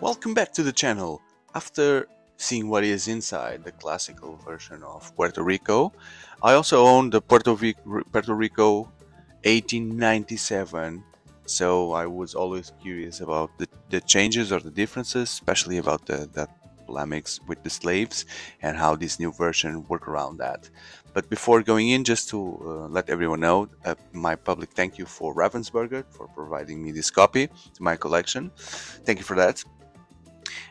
Welcome back to the channel. After seeing what is inside the classical version of Puerto Rico, I also own the Puerto Rico 1897, so I was always curious about the changes or the differences, especially about that polemics with the slaves and how this new version work around that. But before going in, just to let everyone know, my public thank you for Ravensburger for providing me this copy to my collection. Thank you for that.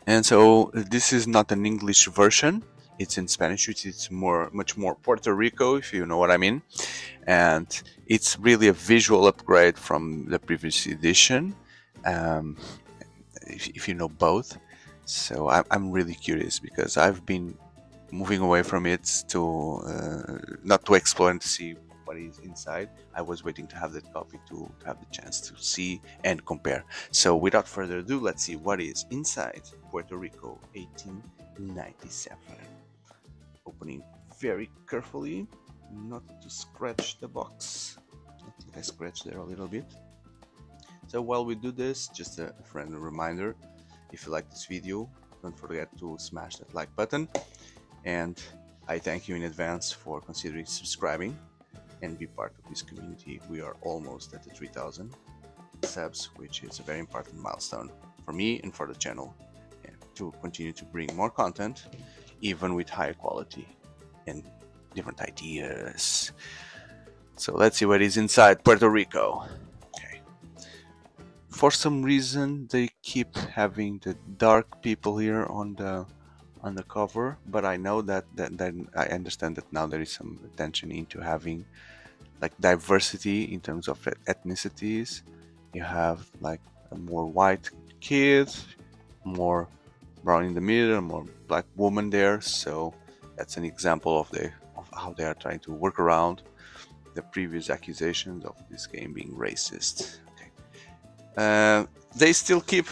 And so this is not an English version, it's in Spanish, which is much more Puerto Rico, if you know what I mean. And it's really a visual upgrade from the previous edition, if you know both. So I'm really curious because I've been moving away from it to not to explore and to see what is inside. I was waiting to have that copy to have the chance to see and compare. So without further ado, let's see what is inside Puerto Rico 1897. Opening very carefully, not to scratch the box. I think I scratched there a little bit. So while we do this, just a friendly reminder, if you like this video, don't forget to smash that like button, and I thank you in advance for considering subscribing and be part of this community. We are almost at the 3,000 subs, which is a very important milestone for me and for the channel, and to continue to bring more content, even with higher quality and different ideas. So let's see what is inside Puerto Rico. Okay. For some reason, they keep having the dark people here on the cover, but I know that I understand that now there is some attention into having like diversity in terms of ethnicities. You have like a more white kid, more brown in the middle, more black woman there. So that's an example of how they are trying to work around the previous accusations of this game being racist. Okay. They still keep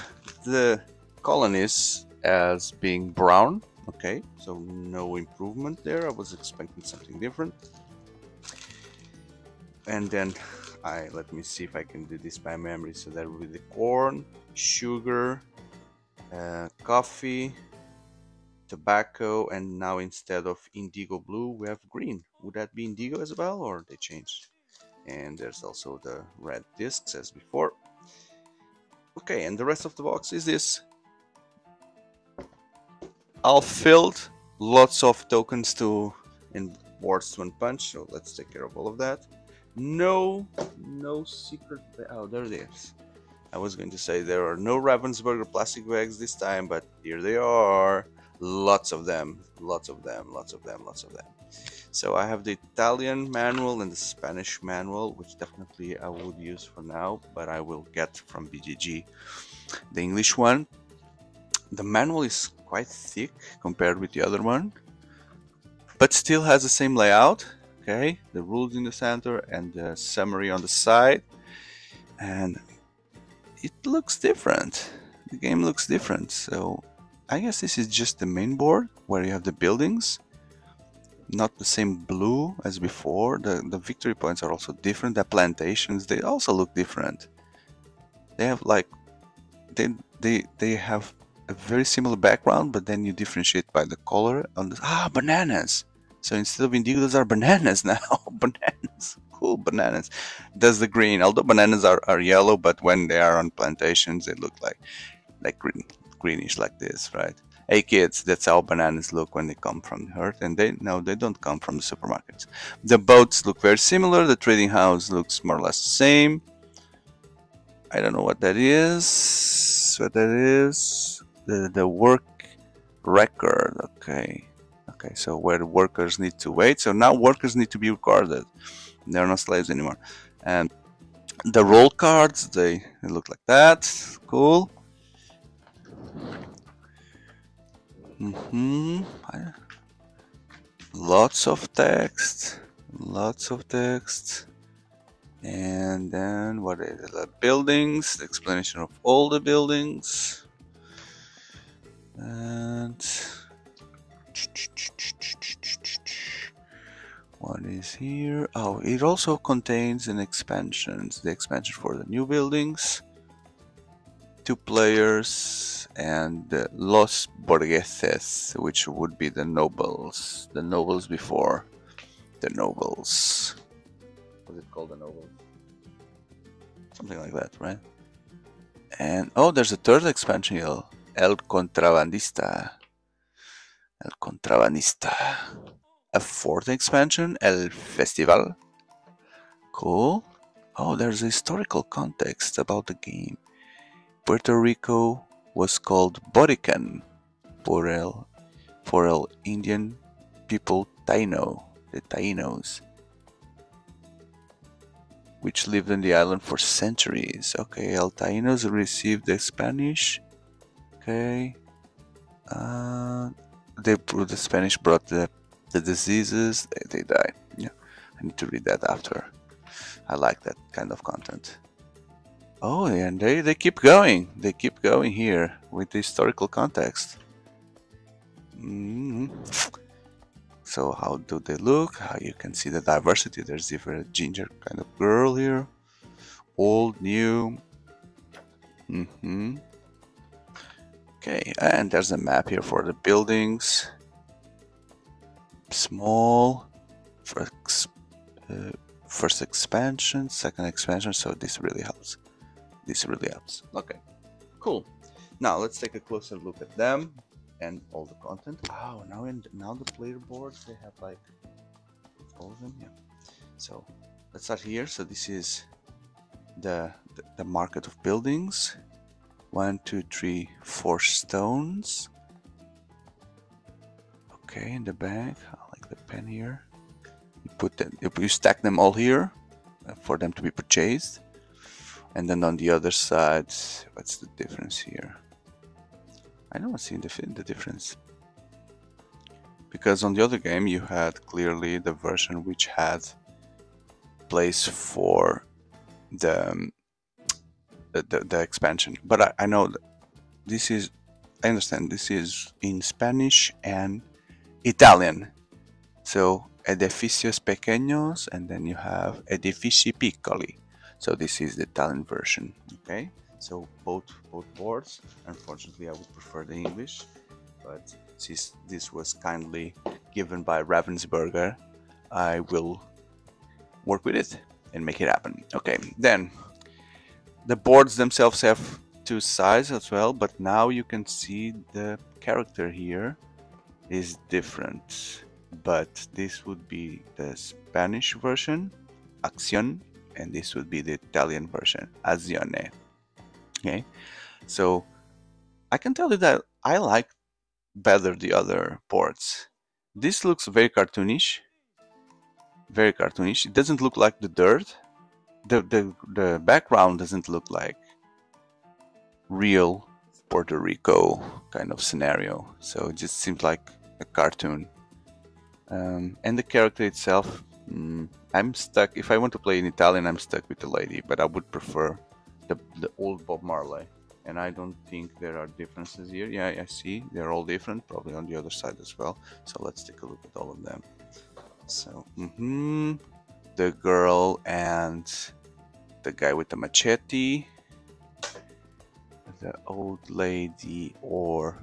the colonists as being brown. Okay, so no improvement there. I was expecting something different. And then let me see if I can do this by memory. So that will be the corn, sugar, coffee, tobacco, and now instead of indigo blue we have green. Would that be indigo as well, or they changed? And there's also the red discs as before. Okay, and the rest of the box is this. All filled, lots of tokens and boards to unpunch, so let's take care of all of that. No secret. Oh, there it is. I was going to say there are no Ravensburger plastic bags this time, but here they are. Lots of them. So I have the Italian manual and the Spanish manual, which definitely I would use for now, but I will get from BGG the English one. The manual is quite thick compared with the other one, but still has the same layout. Okay, the rules in the center and the summary on the side, and it looks different. The game looks different. So I guess this is just the main board where you have the buildings, not the same blue as before. The victory points are also different. The plantations, they also look different. They have like they have a very similar background, but then you differentiate by the color on the bananas. So instead of indigo, those are bananas now. Bananas, cool bananas. That's the green. Although bananas are yellow, but when they are on plantations, they look like greenish like this, right? Hey kids, that's how bananas look when they come from the earth, and they don't come from the supermarkets. The boats look very similar. The trading house looks more or less the same. I don't know what that is. The work record. Okay, so where the workers need to wait. So now workers need to be recorded. They're not slaves anymore. And the roll cards, they look like that. Cool. Lots of text. And then what is it? The buildings, the explanation of all the buildings. And what is here? Oh, it also contains an expansion. The expansion for the new buildings. 2 players, and Los Borgeses, which would be the nobles. The nobles before the nobles. What's it called, the nobles? Something like that, right? And oh, there's a third expansion here, El Contrabandista. El Contrabandista. A fourth expansion, El Festival. Cool. Oh, there's a historical context about the game. Puerto Rico was called Borican por el Indian people Taino, the Tainos, which lived on the island for centuries. Okay, El Tainos received the Spanish. Okay. The Spanish brought the diseases. They died. Yeah, I need to read that after. I like that kind of content. Oh, and they keep going. They keep going here with the historical context. So how do they look? How you can see the diversity. There's even a ginger kind of girl here. Old, new. Okay, and there's a map here for the buildings. Small. First expansion, second expansion, so this really helps. This really helps. Okay, cool. Now let's take a closer look at them and all the content. Oh, now the player boards, they have like all of them. Yeah. So let's start here. So this is the market of buildings. 1, 2, 3, 4 stones. Okay, in the back, I like the pen here. You stack them all here for them to be purchased, and then on the other side, what's the difference here? I don't see the difference, because on the other game you had clearly the version which had place for the expansion, but I know that this is, I understand this is in Spanish and Italian. So edificios pequeños, and then you have edifici piccoli. So this is the Italian version. Okay, so both boards. Unfortunately, I would prefer the English, but since this was kindly given by Ravensburger, I will work with it and make it happen. Okay, then the boards themselves have 2 sides as well, but now you can see the character here is different. But this would be the Spanish version, Acción, and this would be the Italian version, Azione. Okay, so I can tell you that I like better the other boards. This looks very cartoonish. Very cartoonish. It doesn't look like the dirt. The background doesn't look like real Puerto Rico kind of scenario. So it just seems like a cartoon. And the character itself, I'm stuck. If I want to play in Italian, I'm stuck with the lady, but I would prefer the old Bob Marley. And I don't think there are differences here. Yeah, I see they're all different, probably on the other side as well. So let's take a look at all of them. So the girl and the guy with the machete, the old lady, or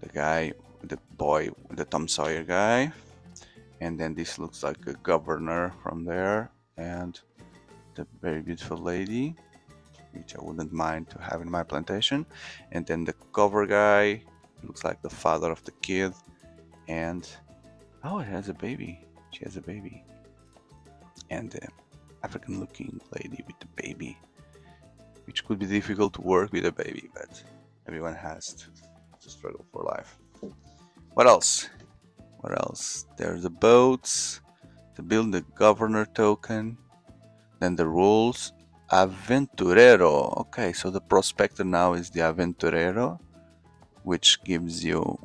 the guy, the boy, the Tom Sawyer guy, and then this looks like a governor from there, and the very beautiful lady, which I wouldn't mind to have in my plantation, and then the cover guy looks like the father of the kid, and oh, it has a baby. She has a baby, and the African looking lady with the baby, which could be difficult to work with a baby, but everyone has to struggle for life. What else? What else? There's the boats, the build the governor token, then the rules. Aventurero. Okay, so the prospector now is the Aventurero, which gives you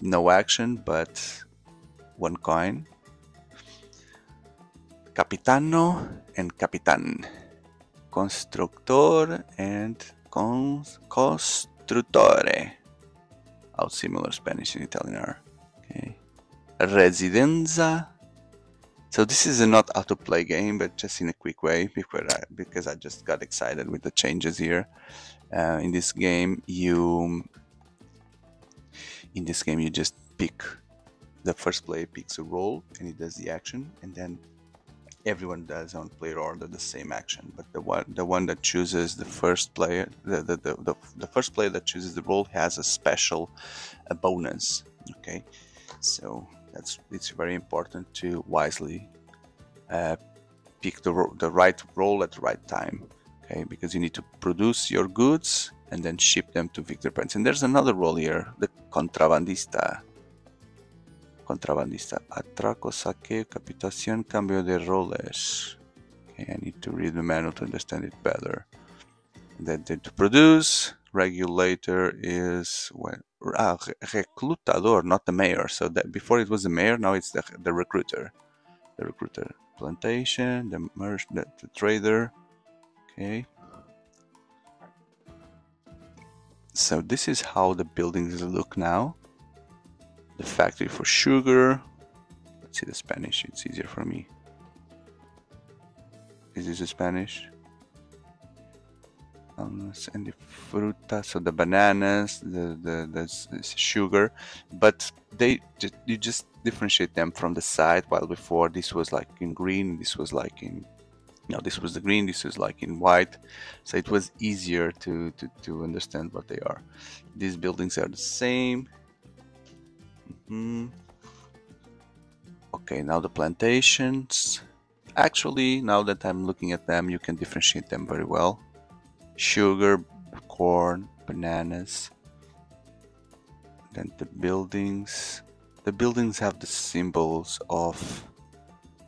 no action but 1 coin. Capitano and Capitan. Constructor and Costruttore. How similar Spanish and Italian are. Okay. Residenza So this is a not autoplay game, but just in a quick way, because I just got excited with the changes here. In this game, you just pick, the first player picks a role and he does the action, and then everyone does on player order the same action. But the one that chooses the first player, the first player that chooses the role has a special bonus. Okay, so it's very important to wisely pick the right role at the right time. Okay, because you need to produce your goods and then ship them to victor points. And there's another role here, the contrabandista. Atraco, saqueo, captación, cambio de roles. Okay, I need to read the manual to understand it better. And then to produce, regulator is reclutador, not the mayor. So that before it was the mayor, now it's the recruiter. The recruiter. Plantation, the trader. Okay. So this is how the buildings look now. The factory for sugar. Let's see the Spanish, it's easier for me. Is this the Spanish? And the fruta, so the bananas, the sugar, but you just differentiate them from the side, while before this was like in green, this was like in, this was the green, this was like in white, so it was easier to understand what they are. These buildings are the same. Okay, now the plantations. Actually, now that I'm looking at them, you can differentiate them very well. Sugar, corn, bananas. Then the buildings. The buildings have the symbols of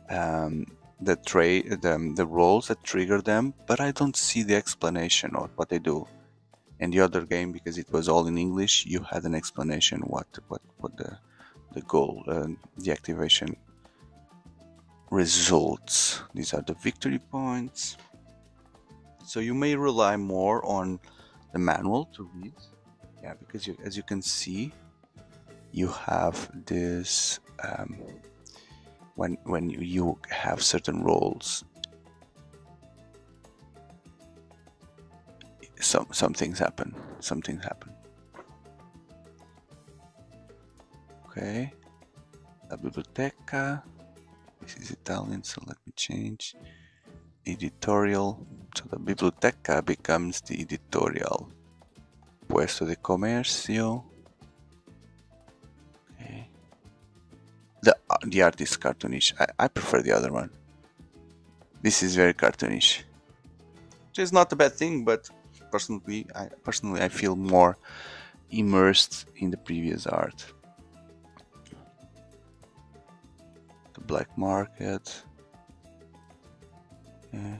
the roles that trigger them, but I don't see the explanation of what they do. In the other game, because it was all in English, you had an explanation what the goal, the activation results. These are the victory points. So you may rely more on the manual to read, yeah, because as you can see, you have this when you have certain roles, some things happen. Okay, la biblioteca. This is Italian, so let me change. Editorial. So the biblioteca becomes the editorial. Puesto de comercio. Okay. The art is cartoonish. I prefer the other one. This is very cartoonish, which is not a bad thing, but personally I feel more immersed in the previous art. The black market. Okay.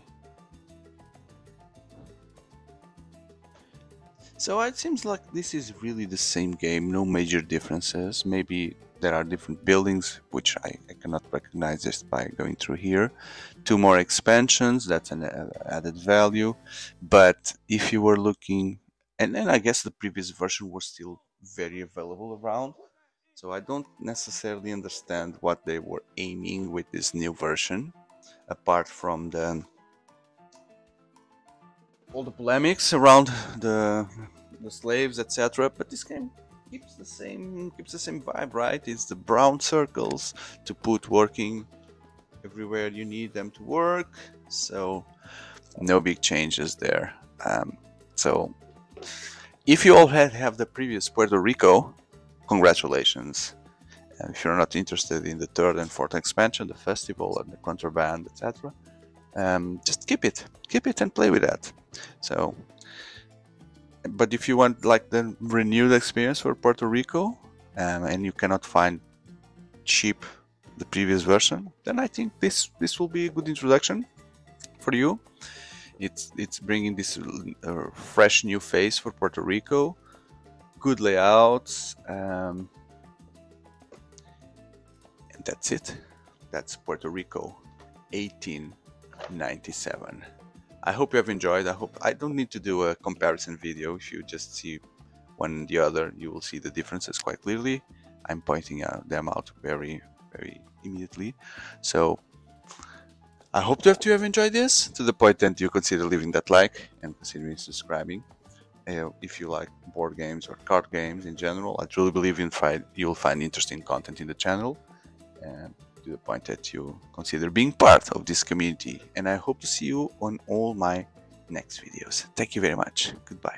So it seems like this is really the same game, no major differences. Maybe there are different buildings, which I cannot recognize just by going through here. 2 more expansions, that's an added value. But if you were looking, and I guess the previous version was still very available around, so I don't necessarily understand what they were aiming with this new version, apart from all the polemics around the slaves, etc. But this game keeps the same vibe, right? It's the brown circles to put working everywhere you need them to work. So no big changes there. So if you all have the previous Puerto Rico, congratulations. And if you're not interested in the 3rd and 4th expansion, the festival and the contraband, etc., just keep it and play with that. So, but if you want like the renewed experience for Puerto Rico, and you cannot find cheap the previous version, then I think this will be a good introduction for you. It's bringing this fresh new face for Puerto Rico, good layouts, and that's it. That's Puerto Rico 1897. I hope you have enjoyed. I don't need to do a comparison video. If you just see one and the other, you will see the differences quite clearly. I'm pointing them out very, very immediately. So I hope that you have enjoyed this to the point that you consider leaving that like and considering subscribing. If you like board games or card games in general, I truly believe you'll find interesting content in the channel, and to the point that you consider being part of this community. And I hope to see you on all my next videos. Thank you very much. Goodbye.